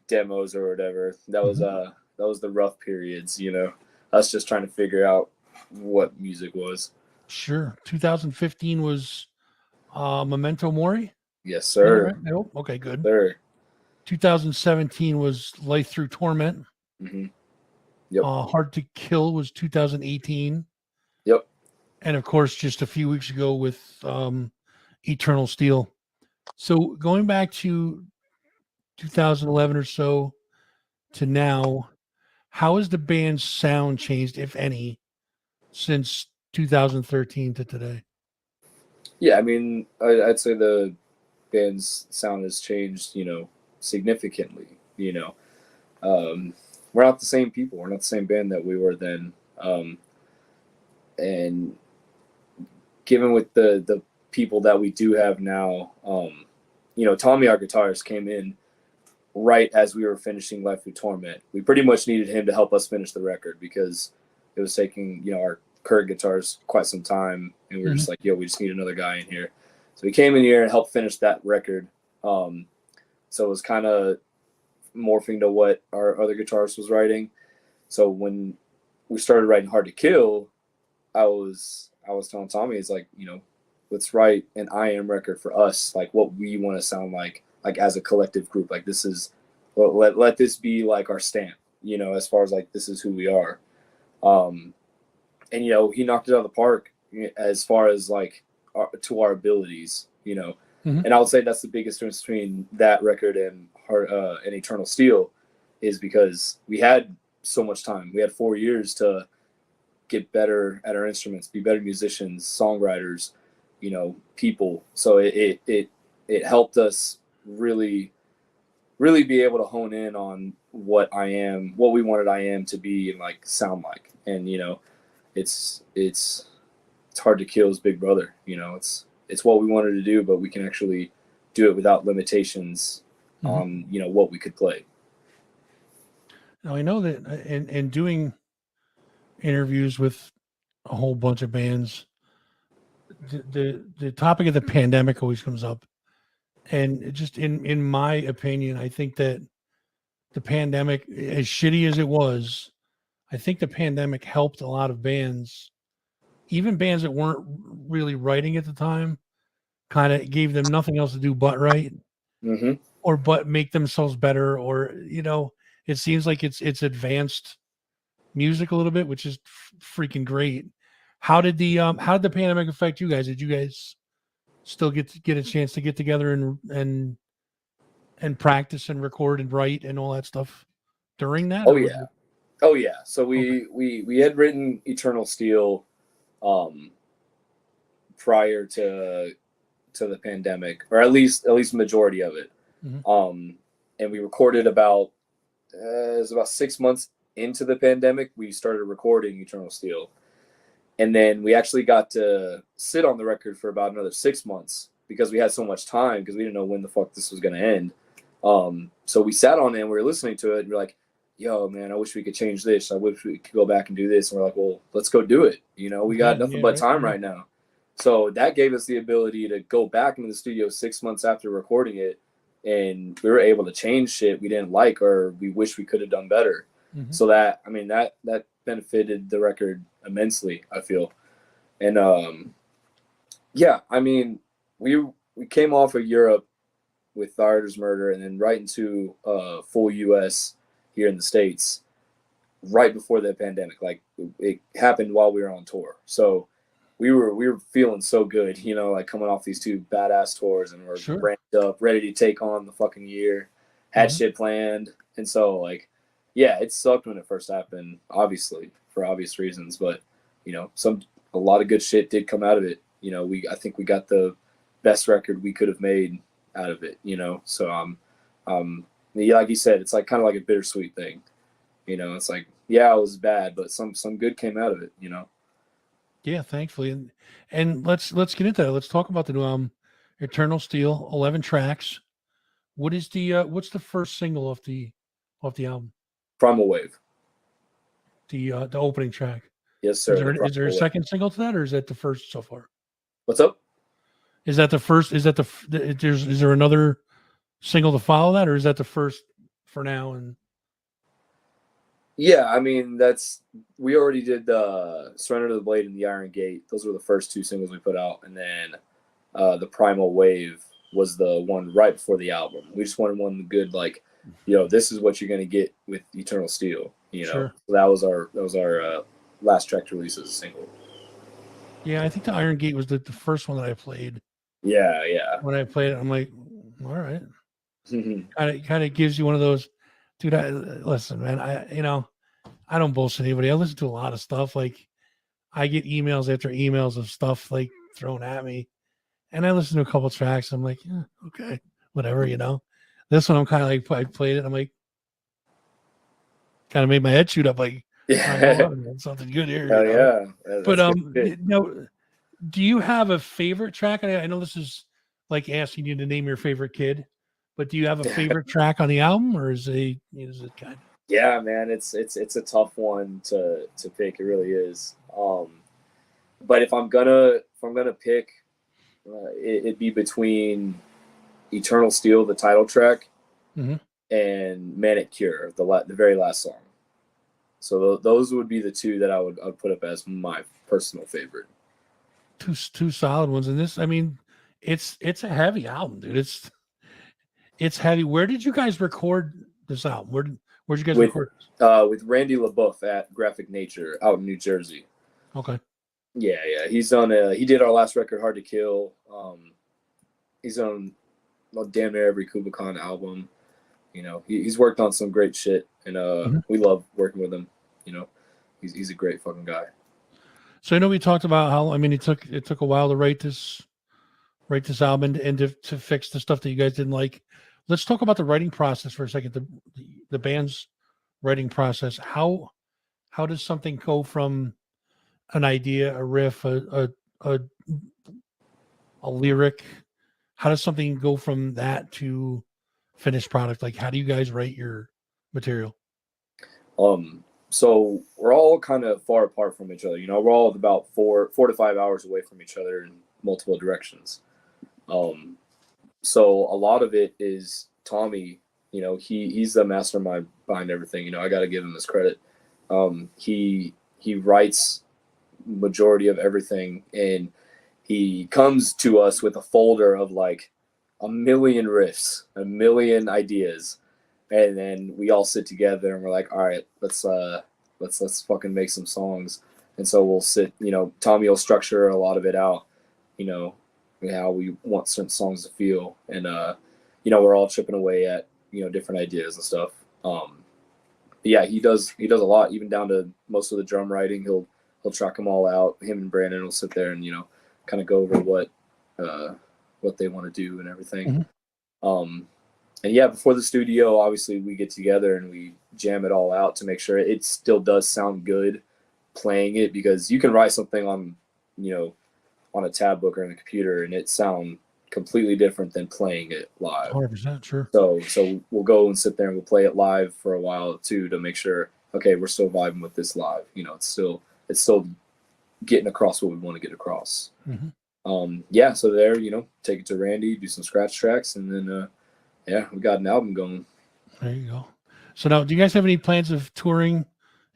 demos or whatever. That was the rough periods, us just trying to figure out what music was. Sure. 2015 was Memento Mori. Yes, sir. Right? Nope. Okay, good. Sir. 2017 was Life Through Torment. Mm-hmm. Yep. Hard to Kill was 2018. Yep. And of course, just a few weeks ago with Eternal Steel. So going back to 2011 or so to now, how has the band's sound changed, if any, since 2013 to today? Yeah, I mean, I'd say the band's sound has changed, significantly. We're not the same people. We're not the same band that we were then. And given with the people that we do have now, Tommy, our guitarist, came in right as we were finishing Life Through Torment. We pretty much needed him to help us finish the record because it was taking, our current guitars quite some time. And we were just like, we just need another guy in here. So he came in here and helped finish that record. So it was kind of morphing to what our other guitarist was writing. So when we started writing Hard to Kill, I was telling Tommy, it's like, let's write an I Am record for us, like what we want to sound like as a collective group. Like this is, let this be like our stamp, as far as like this is who we are. And he knocked it out of the park as far as like to our abilities, And I would say that's the biggest difference between that record and Eternal Steel, is because we had so much time. We had 4 years to get better at our instruments, be better musicians, songwriters, people. So it helped us really, really be able to hone in on what we wanted I Am to be and like sound like. And it's Hard to Kill's big brother. It's what we wanted to do, but we can actually do it without limitations on what we could play. Now I know that in doing interviews with a whole bunch of bands, the topic of the pandemic always comes up, and just in my opinion, I think that the pandemic, as shitty as it was, I think the pandemic helped a lot of bands, even bands that weren't really writing at the time, kind of gave them nothing else to do but write, or but make themselves better, or it seems like it's advanced music a little bit, which is freaking great. How did the pandemic affect you guys? Did you guys still get a chance to get together and and practice and record and write and all that stuff during that? Oh or was yeah. it- Oh yeah. So Okay. we had written Eternal Steel prior to the pandemic, or at least majority of it. Mhm. And we recorded about it was about 6 months into the pandemic. We started recording Eternal Steel, and then we actually got to sit on the record for about another 6 months because we had so much time because we didn't know when the fuck this was going to end. So we sat on it and we were listening to it and we're like, yo, man, I wish we could change this. I wish we could go back and do this. And we're like, well, let's go do it. You know, we got nothing but time right now. So that gave us the ability to go back into the studio 6 months after recording it. And we were able to change shit we didn't like or we wish we could have done better. Mhm. So that, I mean, that benefited the record immensely, I feel. And yeah, I mean, we came off of Europe with Thyre's Murder and then right into full US here in the States right before the pandemic. Like it happened while we were on tour. So we were feeling so good, you know, like coming off these two badass tours and we're Sure. ramped up, ready to take on the fucking year, had Mhm. shit planned. And so like, yeah, it sucked when it first happened, obviously, for obvious reasons, but you know, a lot of good shit did come out of it. You know, I think we got the best record we could have made out of it, you know. So yeah, like you said, it's like kind of like a bittersweet thing. You know, it's like, yeah, it was bad, but some good came out of it, you know. Yeah, thankfully, and let's get into that. Let's talk about the new album, Eternal Steel, 11 tracks. What is the what's the first single of the album? Primal Wave. The opening track. Yes, Is sir. there The is there a Primal Wave. second single to that, or is that the first so far? What's up? Is that the first? Is that is there another single to follow that, or is that the first for now? And Yeah, I mean, we already did the Surrender to the Blade and the Iron Gate. Those were the first two singles we put out, and then the Primal Wave was the one right before the album. We just wanted one good, like, you know, this is what you're gonna get with Eternal Steel. You know, sure, so that was our last track to release as a single. yeah, I think the Iron Gate was the first one that I played. Yeah, yeah. When I played it, I'm like, all right, kind of gives you one of those, dude. Listen, man, I don't bullshit anybody. I listen to a lot of stuff. Like I get emails after emails of stuff like thrown at me, and I listen to a couple tracks. I'm like, yeah, okay, whatever, you know. This one, I'm kind of like, I played it. I'm like, kind of made my head shoot up. Like, all right, hold Yeah. on, man, something good here, you Hell know. yeah. But That's good shit. do you have a favorite track? I know this is like asking you to name your favorite kid, but do you have a favorite track on the album, or is it kind of? Yeah, man, it's a tough one to pick. It really is. But if I'm gonna pick, it'd be between Eternal Steel, the title track, Mhm. and Manic Cure, the very last song. So those would be the two that I'd put up as my personal favorite. Two solid ones. And this, I mean, it's a heavy album, dude. It's heavy. Where did you guys record this album? Where'd you guys With record this? with Randy LaBeouf at Graphic Nature out in New Jersey. Okay. Yeah, yeah. He did our last record, Hard to Kill. He's on damn near every Kubakan album. You know, he's worked on some great shit, and Mhm. we love working with him. You know, he's a great fucking guy. So I know we talked about how, I mean, it took a while to write this album and to fix the stuff that you guys didn't like. Let's talk about the writing process for a second. The band's writing process. How does something go from an idea, a riff, a, a lyric? How does something go from that to finished product? Like, how do you guys write your material? So we're all kind of far apart from each other. You know, we're all about 4 to 5 hours away from each other in multiple directions. Um, so a lot of it is Tommy. You know, he's the mastermind behind everything. You know, I got to give him this credit. He writes majority of everything, and he comes to us with a folder of like a million riffs, a million ideas, and then we all sit together and we're like, all right, let's fucking make some songs. And so we'll sit, you know, Tommy will structure a lot of it out, you know, how we want certain songs to feel. And we're all chipping away at, different ideas and stuff. Yeah, he does a lot, even down to most of the drum writing. He'll track them all out. Him and Brandon will sit there and, kind of go over what they want to do and everything. And yeah, before the studio, obviously we get together and we jam it all out to make sure it still does sound good playing it, because you can write something on a tab book or in the computer and it sound completely different than playing it live. 100%, sure. So we'll go and sit there and we'll play it live for a while too, to make sure, okay, we're still vibing with this live. It's still getting across what we want to get across. Yeah, so there, take it to Randy, do some scratch tracks, and then we got an album going. There you go. So now, do you guys have any plans of touring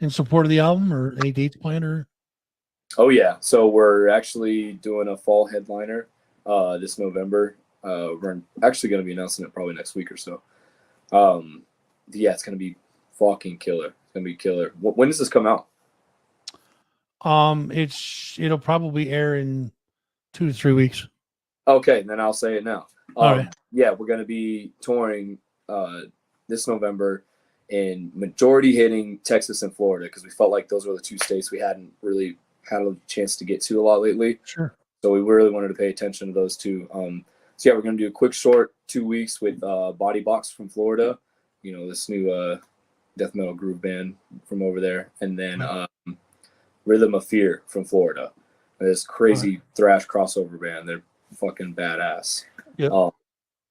in support of the album, or any dates planned? Or Oh yeah, so we're actually doing a fall headliner this November. We're actually going to be announcing it probably next week or so. Yeah, it's going to be fucking killer. It's going to be killer. When does this come out? It'll probably air in 2 to 3 weeks. Okay, then I'll say it now. All right. Yeah, we're going to be touring this November, and majority hitting Texas and Florida, because we felt like those were the two states we hadn't really had a chance to get to a lot lately. Sure. So we really wanted to pay attention to those two. So yeah, we're going to do a quick short 2 weeks with Body Box from Florida, this new death metal groove band from over there, and then Rhythm of Fear from Florida, this crazy thrash crossover band. They're fucking badass. Yeah.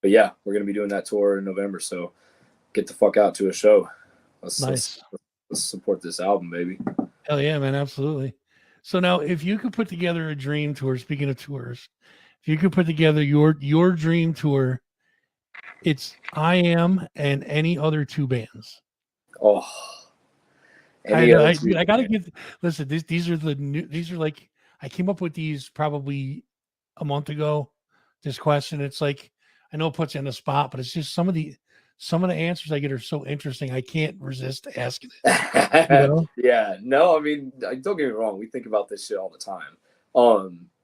But yeah, we're going to be doing that tour in November, so get the fuck out to a show. Let's support this album, baby. Hell yeah, man, absolutely. So now, if you could put together a dream tour, speaking of tours, if you could put together your dream tour, it's I Am and any other two bands. Oh, I gotta get. Listen, these are the new. These are like, I came up with these probably a month ago. This question, it's like, I know it puts you on the spot, but it's just some of the answers I get are so interesting. I can't resist asking it. Yeah, no, I mean, don't get me wrong. We think about this shit all the time.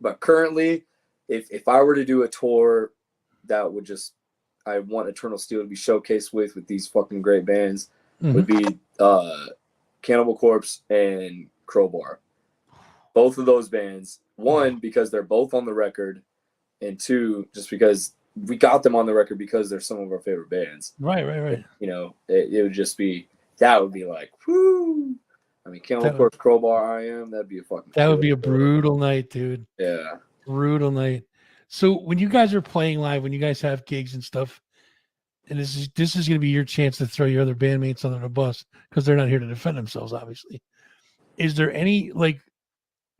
But currently, if I were to do a tour that would just, I want Eternal Steel to be showcased with these fucking great bands, would be Cannibal Corpse and Crowbar. Both of those bands, one, because they're both on the record, and two, just because we got them on the record because they're some of our favorite bands. Right. It would just be, that would be like, whoo. I mean, Cannibal Corpse, Crowbar, I Am, that'd be a fucking. That would be a brutal night, dude. Yeah. Brutal night. So when you guys are playing live, when you guys have gigs and stuff, and this is going to be your chance to throw your other bandmates under the bus, because they're not here to defend themselves, obviously. Is there any,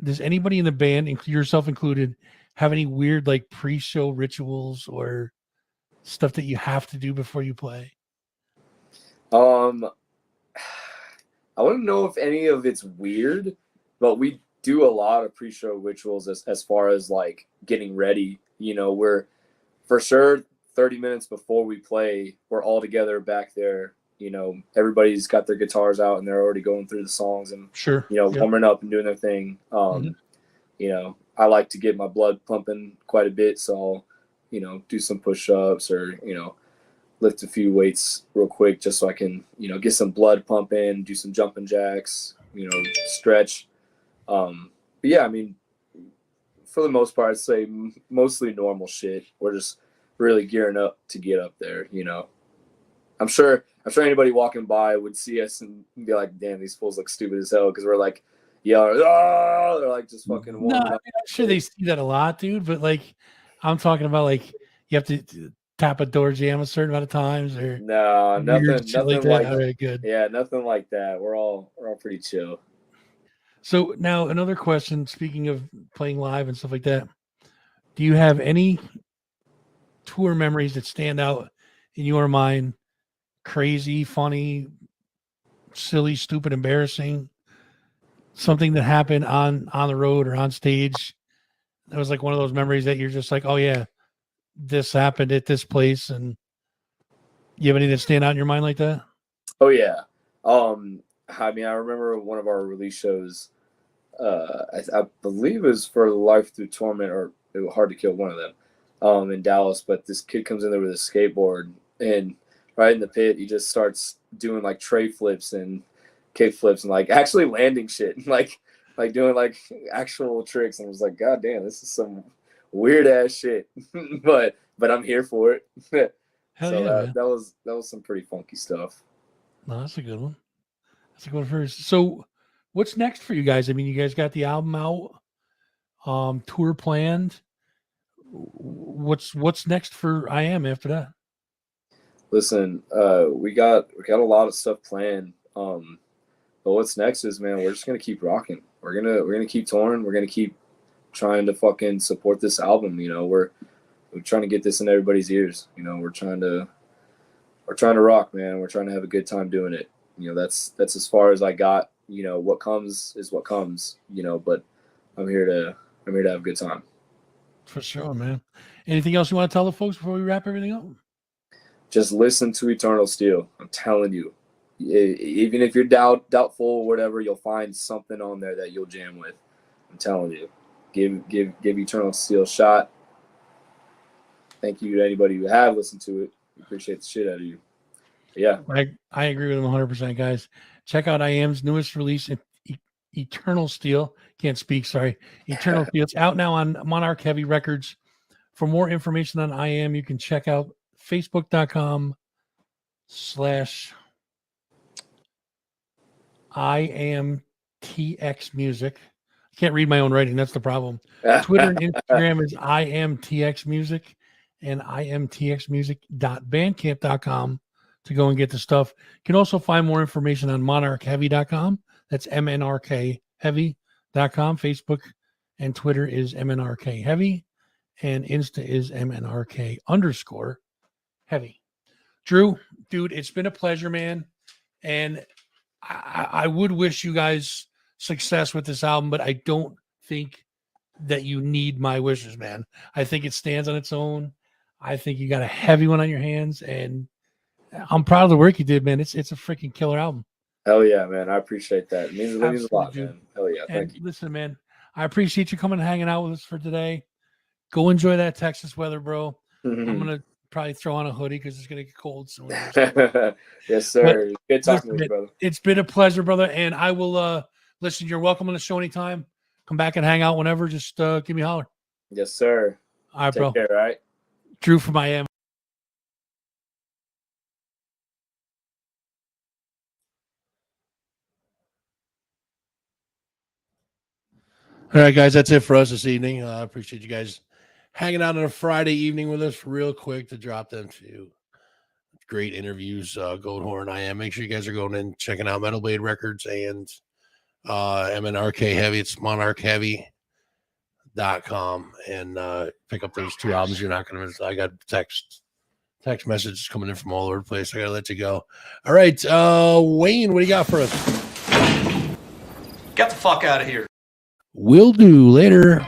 does anybody in the band, yourself included, have any weird pre-show rituals or stuff that you have to do before you play? I wouldn't know if any of it's weird, but we do a lot of pre-show rituals as far as getting ready. We're for sure 30 minutes before we play, we're all together back there. Everybody's got their guitars out and they're already going through the songs and warming up and doing their thing. I like to get my blood pumping quite a bit, so I'll, do some push-ups or, lift a few weights real quick just so I can, get some blood pumping, do some jumping jacks, stretch. But yeah, I mean, for the most part, I'd say mostly normal shit. We're just really gearing up to get up there, I'm sure anybody walking by would see us and be like, damn, these fools look stupid as hell, because we're yelling, oh, they're just fucking warming up. I'm sure they see that a lot, dude, but I'm talking about you have to tap a door jam a certain amount of times, or no, nothing like that. All right, good. Yeah, nothing like that. We're all pretty chill. So now another question, speaking of playing live and stuff like that, do you have any tour memories that stand out in your mind? Crazy, funny, silly, stupid, embarrassing, something that happened on the road or on stage that was one of those memories that you're just oh yeah, this happened at this place. And you have anything that stand out in your mind like that? Oh yeah. I mean, I remember one of our release shows, I believe it was for Life Through Torment or Hard to Kill, one of them. in Dallas, but this kid comes in there with a skateboard, and right in the pit, he just starts doing like tray flips and kick flips and like actually landing shit, like doing like actual tricks. And I was like, God damn, this is some weird ass shit, but I'm here for it. Hell So yeah, man. that was some pretty funky stuff. No, that's a good one. That's a good one first. So, what's next for you guys? I mean, you guys got the album out, tour planned. What's next for I Am after that? Listen, we got a lot of stuff planned. But what's next is, man, we're just gonna keep rocking. We're gonna keep touring. We're gonna keep trying to fucking support this album. You know, we're trying to get this in everybody's ears. You know, we're trying to rock, man. We're trying to have a good time doing it. You know, that's as far as I got. You know, what comes is what comes. You know, but I'm here to have a good time. For sure, man. Anything else you want to tell the folks before we wrap everything up? Just listen to Eternal Steel. I'm telling you, even if you're doubtful or whatever, you'll find something on there that you'll jam with. I'm telling you, give Eternal Steel a shot. Thank you to anybody who have listened to it. We appreciate the shit out of you. But yeah, I agree with him 100%, guys. Check out I Am's newest release, Eternal Steel. Can't speak, sorry. Eternal Steel. It's out now on Monarch Heavy Records. For more information on I Am, you can check out facebook.com/I Am TX Music. I can't read my own writing. That's the problem. Twitter and Instagram is I Am TX Music and imtxmusic.bandcamp.com to go and get the stuff. You can also find more information on monarchheavy.com. That's MNRK heavy.com. Facebook and Twitter is MNRK heavy, and Insta is MNRK_heavy. Drew, dude, it's been a pleasure, man. And I would wish you guys success with this album, but I don't think that you need my wishes, man. I think it stands on its own. I think you got a heavy one on your hands, and I'm proud of the work you did, man. It's a freaking killer album. Hell yeah, man. I appreciate that. It means a lot, Dude. man. Hell yeah. Thank you. Listen, man, I appreciate you coming and hanging out with us for today. Go enjoy that Texas weather, bro. I'm going to probably throw on a hoodie because it's going to get cold soon. Yes, sir. Good talking with you, brother. It's been a pleasure, brother. And I will listen, you're welcome on the show anytime. Come back and hang out whenever. Just give me a holler. Yes, sir. All right, Take bro. care, all right? Drew from I Am. All right, guys, that's it for us this evening. I appreciate you guys hanging out on a Friday evening with us real quick to drop them two great interviews, Goatwhore and I Am. Make sure you guys are going in, checking out Metal Blade Records and MNRK Heavy. It's monarchheavy.com, and pick up those two albums. You're not going to miss. I got text messages coming in from all over the place. I got to let you go. All right, Wayne, what do you got for us? Get the fuck out of here. Will do. Later.